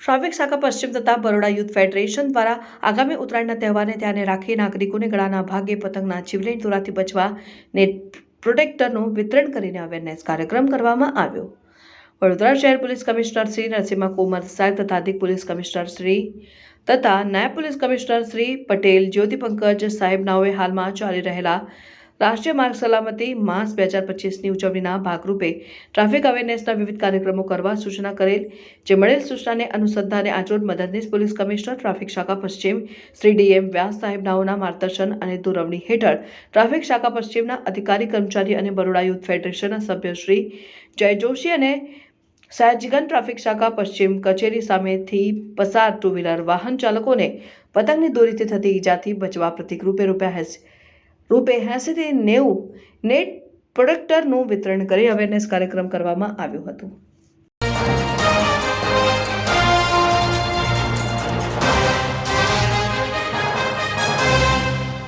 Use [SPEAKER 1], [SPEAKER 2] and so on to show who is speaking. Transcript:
[SPEAKER 1] Traffic શાખા પશ્ચિમ તથા બરોડા યુથ ફેડરેશન દ્વારા આગામી ઉત્તરાયણના તહેવારને ધ્યાને રાખી નાગરિકોને ગળાના ભાગે પતંગના જીવલેણ દોરાથી બચવા નેટ પ્રોટેક્ટરનું વિતરણ કરીને અવેરનેસ કાર્યક્રમ કરવામાં આવ્યો। વડોદરા શહેર પોલીસ કમિશનર શ્રી નરસિંહ કુમાર સાહેબ તથા અધિક પોલીસ કમિશનર શ્રી તથા નાયબ પોલીસ કમિશનર શ્રી પટેલ જ્યોતિ પંકજ સાહેબ નાઓએ હાલમાં ચાલી રહેલા રાષ્ટ્રીય માર્ગ સલામતી માસ 2025ની ઉજવણીના ભાગરૂપે ટ્રાફિક અવેરનેસના વિવિધ કાર્યક્રમો કરવા સૂચના કરેલ। જે મળેલ સૂચનાને અનુસંધાને આજરોજ મદદનીશ પોલીસ કમિશનર ટ્રાફિક શાખા પશ્ચિમ શ્રી ડીએમ વ્યાસ સાહેબ નાઓના માર્ગદર્શન અને દોરવણી હેઠળ ટ્રાફિક શાખા પશ્ચિમના અધિકારી કર્મચારી અને બરોડા યુથ ફેડરેશનના સભ્ય શ્રી જય જોશી અને સયાજીગંજ ટ્રાફિક શાખા પશ્ચિમ કચેરી સામેથી પસાર ટુ વ્હીલર વાહન ચાલકોને પતંગની દોરીથી થતી ઈજાથી બચવા પ્રતિક રૂપે ₹80 થી 90 નેટ પ્રોટેક્ટરનું વિતરણ કરી અવેરનેસ કાર્યક્રમ કરવામાં આવ્યો હતો।